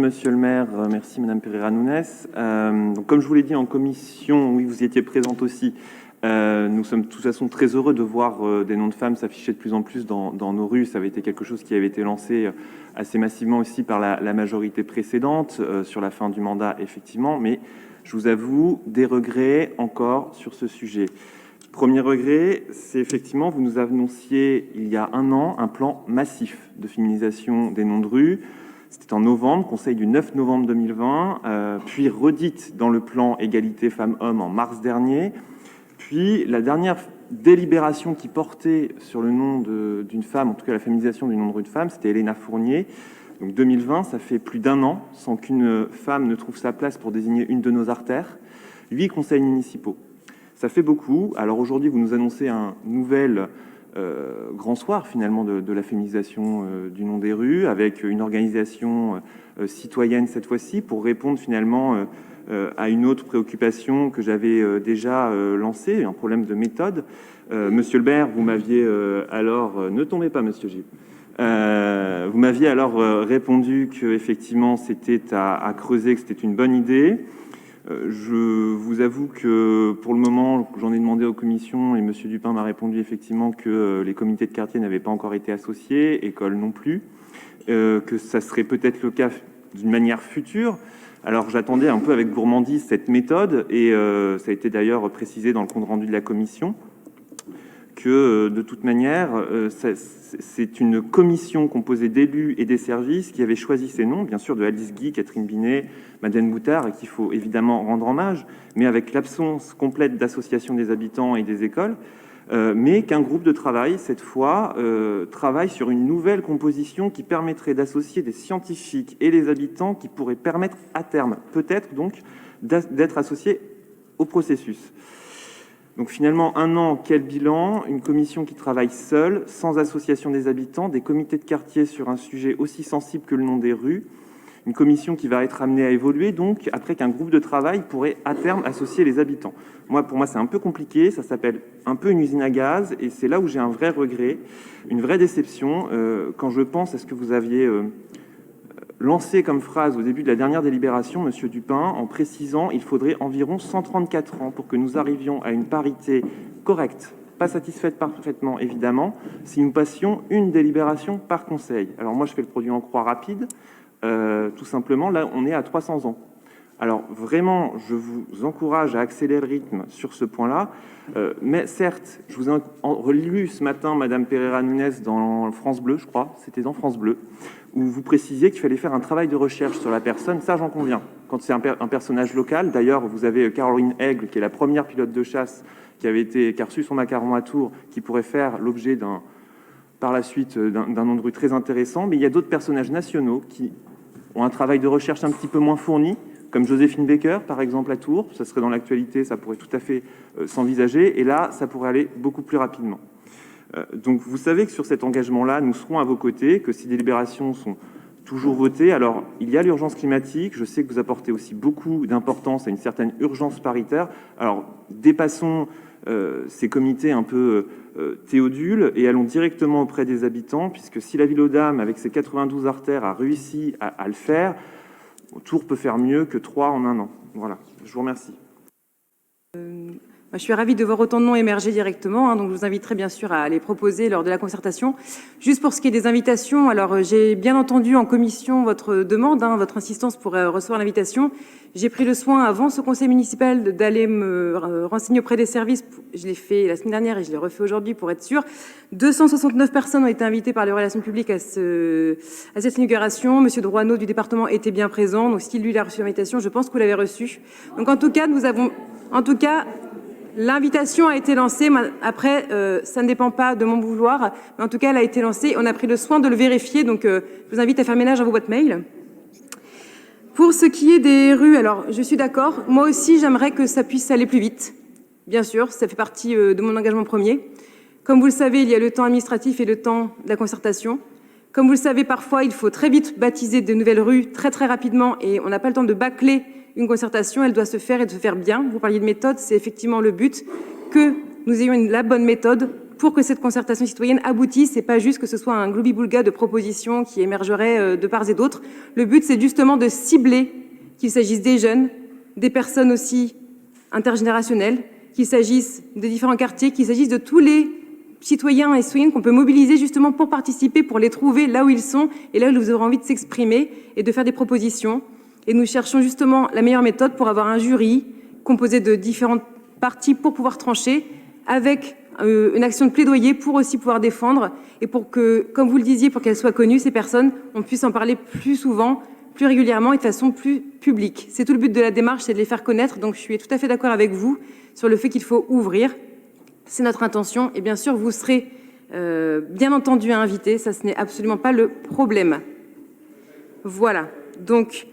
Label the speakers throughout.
Speaker 1: Monsieur le maire, merci Madame Pereira-Nunes. Donc, comme je vous l'ai dit en commission, oui, vous y étiez présente aussi, nous sommes de toute façon très heureux de voir des noms de femmes s'afficher de plus en plus dans nos rues. Ça avait été quelque chose qui avait été lancé assez massivement aussi par la majorité précédente sur la fin du mandat, effectivement, mais je vous avoue des regrets encore sur ce sujet. Premier regret, c'est effectivement, vous nous annonciez il y a un an un plan massif de féminisation des noms de rue. C'était en novembre, conseil du 9 novembre 2020, puis redite dans le plan égalité femmes-hommes en mars dernier. Puis la dernière délibération qui portait sur le nom d'une femme, en tout cas la féminisation du nom de rue de femme, c'était Elena Fournier. Donc 2020, ça fait plus d'un an sans qu'une femme ne trouve sa place pour désigner une de nos artères. 8 conseils municipaux. Ça fait beaucoup. Alors aujourd'hui, vous nous annoncez un nouvel grand soir finalement de la féminisation du nom des rues, avec une organisation citoyenne cette fois-ci, pour répondre finalement à une autre préoccupation que j'avais déjà lancée, un problème de méthode. Monsieur le maire, vous m'aviez alors... ne tombez pas, monsieur Gilles. Vous m'aviez alors répondu qu'effectivement c'était à creuser, que c'était une bonne idée. Je vous avoue que pour le moment, j'en ai demandé aux commissions et monsieur Dupin m'a répondu effectivement que les comités de quartier n'avaient pas encore été associés, écoles non plus, que ça serait peut-être le cas d'une manière future. Alors j'attendais un peu avec gourmandise cette méthode et ça a été d'ailleurs précisé dans le compte rendu de la commission que de toute manière, c'est une commission composée d'élus et des services qui avait choisi ces noms, bien sûr de Alice Guy, Catherine Binet, Madeleine Boutard, et qu'il faut évidemment rendre hommage, mais avec l'absence complète d'association des habitants et des écoles, mais qu'un groupe de travail, cette fois, travaille sur une nouvelle composition qui permettrait d'associer des scientifiques et les habitants, qui pourraient permettre à terme, peut-être donc, d'être associés au processus. Donc finalement, un an, quel bilan? Une commission qui travaille seule, sans association des habitants, des comités de quartier sur un sujet aussi sensible que le nom des rues, une commission qui va être amenée à évoluer, donc après qu'un groupe de travail pourrait à terme associer les habitants. Pour moi, c'est un peu compliqué, ça s'appelle un peu une usine à gaz, et c'est là où j'ai un vrai regret, une vraie déception, quand je pense à ce que vous aviez lancé comme phrase au début de la dernière délibération, monsieur Dupin, en précisant qu'il faudrait environ 134 ans pour que nous arrivions à une parité correcte, pas satisfaite parfaitement évidemment, si nous passions une délibération par conseil. Alors moi, je fais le produit en croix rapide, tout simplement, là, on est à 300 ans. Alors vraiment, je vous encourage à accélérer le rythme sur ce point-là, mais certes, je vous ai relu ce matin Madame Pereira-Nunes dans France Bleu, je crois, c'était dans France Bleu, où vous précisiez qu'il fallait faire un travail de recherche sur la personne, ça j'en conviens, quand c'est un personnage local. D'ailleurs, vous avez Caroline Aigle, qui est la première pilote de chasse qui a reçu son macaron à Tours, qui pourrait faire l'objet par la suite d'un nom de rue très intéressant, mais il y a d'autres personnages nationaux qui ont un travail de recherche un petit peu moins fourni, comme Joséphine Baker, par exemple, à Tours. Ça serait dans l'actualité, ça pourrait tout à fait s'envisager, et là, ça pourrait aller beaucoup plus rapidement. Donc, vous savez que sur cet engagement-là, nous serons à vos côtés, que ces délibérations sont toujours votées. Alors, il y a l'urgence climatique. Je sais que vous apportez aussi beaucoup d'importance à une certaine urgence paritaire. Alors, dépassons ces comités un peu théodules et allons directement auprès des habitants, puisque si la ville aux Dames, avec ses 92 artères, a réussi à le faire, Tours peut faire mieux que 3 en un an. Voilà, je vous remercie.
Speaker 2: Je suis ravie de voir autant de noms émerger directement, donc je vous inviterai bien sûr à les proposer lors de la concertation. Juste pour ce qui est des invitations, alors j'ai bien entendu en commission votre demande, votre insistance pour recevoir l'invitation. J'ai pris le soin avant ce conseil municipal d'aller me renseigner auprès des services. Je l'ai fait la semaine dernière et je l'ai refait aujourd'hui pour être sûr. 269 personnes ont été invitées par les relations publiques à cette inauguration. Monsieur Droineau du département était bien présent, donc si lui a reçu l'invitation, je pense que vous l'avez reçu. Donc en tout cas, l'invitation a été lancée. Après, ça ne dépend pas de mon vouloir, mais en tout cas, elle a été lancée. On a pris le soin de le vérifier, donc je vous invite à faire ménage à vos boîtes mail. Pour ce qui est des rues, alors je suis d'accord. Moi aussi, j'aimerais que ça puisse aller plus vite. Bien sûr, ça fait partie de mon engagement premier. Comme vous le savez, il y a le temps administratif et le temps de la concertation. Comme vous le savez, parfois, il faut très vite baptiser de nouvelles rues, très très rapidement, et on n'a pas le temps de bâcler une concertation. Elle doit se faire et de se faire bien. Vous parliez de méthode, c'est effectivement le but, que nous ayons la bonne méthode pour que cette concertation citoyenne aboutisse, et pas juste que ce soit un globi-boulga de propositions qui émergeraient de part et d'autre. Le but, c'est justement de cibler, qu'il s'agisse des jeunes, des personnes aussi intergénérationnelles, qu'il s'agisse de différents quartiers, qu'il s'agisse de tous les citoyens et citoyennes qu'on peut mobiliser justement pour participer, pour les trouver là où ils sont et là où ils auront envie de s'exprimer et de faire des propositions. Et nous cherchons justement la meilleure méthode pour avoir un jury composé de différentes parties pour pouvoir trancher, avec une action de plaidoyer pour aussi pouvoir défendre et pour que, comme vous le disiez, pour qu'elles soient connues, ces personnes, on puisse en parler plus souvent, plus régulièrement et de façon plus publique. C'est tout le but de la démarche, c'est de les faire connaître. Donc je suis tout à fait d'accord avec vous sur le fait qu'il faut ouvrir. C'est notre intention et bien sûr, vous serez bien entendu invités. Ça, ce n'est absolument pas le problème. Voilà. Donc,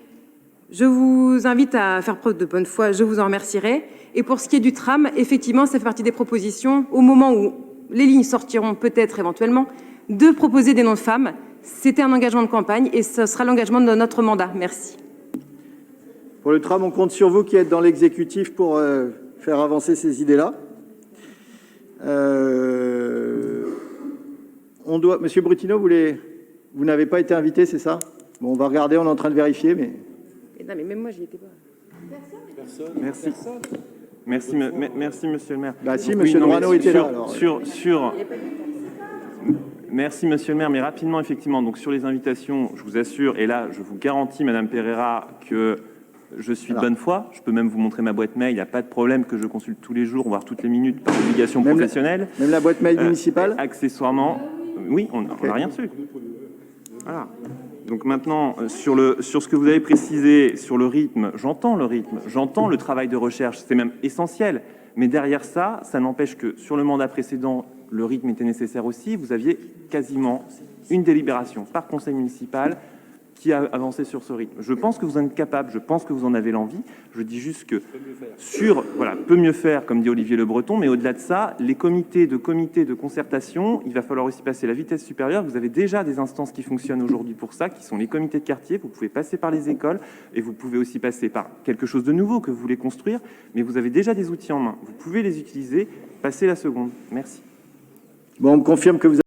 Speaker 2: je vous invite à faire preuve de bonne foi. Je vous en remercierai. Et pour ce qui est du tram, effectivement, ça fait partie des propositions. Au moment où les lignes sortiront, peut-être éventuellement, de proposer des noms de femmes. C'était un engagement de campagne et ce sera l'engagement de notre mandat. Merci.
Speaker 3: Pour le tram, on compte sur vous qui êtes dans l'exécutif pour faire avancer ces idées-là. Monsieur Brutino, vous n'avez pas été invité, c'est ça? Bon, on va regarder, on est en train de vérifier, mais...
Speaker 2: Non, mais même moi, j'y étais pas.
Speaker 1: Merci. Merci, monsieur le maire.
Speaker 3: Bah si, monsieur Dorano était là, alors.
Speaker 1: Merci, monsieur le maire. Mais rapidement, effectivement, donc sur les invitations, je vous assure, et là, je vous garantis, madame Pereira, que je suis de bonne foi. Je peux même vous montrer ma boîte mail. Il n'y a pas de problème que je consulte tous les jours, voire toutes les minutes, par obligation professionnelle.
Speaker 3: Même la boîte mail municipale
Speaker 1: accessoirement, oui, on n'a rien dessus. Voilà. Donc maintenant, sur ce que vous avez précisé, sur le rythme, j'entends le travail de recherche, c'est même essentiel. Mais derrière ça, ça n'empêche que sur le mandat précédent, le rythme était nécessaire aussi. Vous aviez quasiment une délibération par conseil municipal qui a avancé sur ce rythme. Je pense que vous en êtes capable, je pense que vous en avez l'envie. Je dis juste que peut mieux faire, comme dit Olivier Le Breton, mais au-delà de ça, les comités de concertation, il va falloir aussi passer la vitesse supérieure. Vous avez déjà des instances qui fonctionnent aujourd'hui pour ça, qui sont les comités de quartier. Vous pouvez passer par les écoles et vous pouvez aussi passer par quelque chose de nouveau que vous voulez construire, mais vous avez déjà des outils en main. Vous pouvez les utiliser, passer la seconde. Merci.
Speaker 3: Bon, on me confirme que vous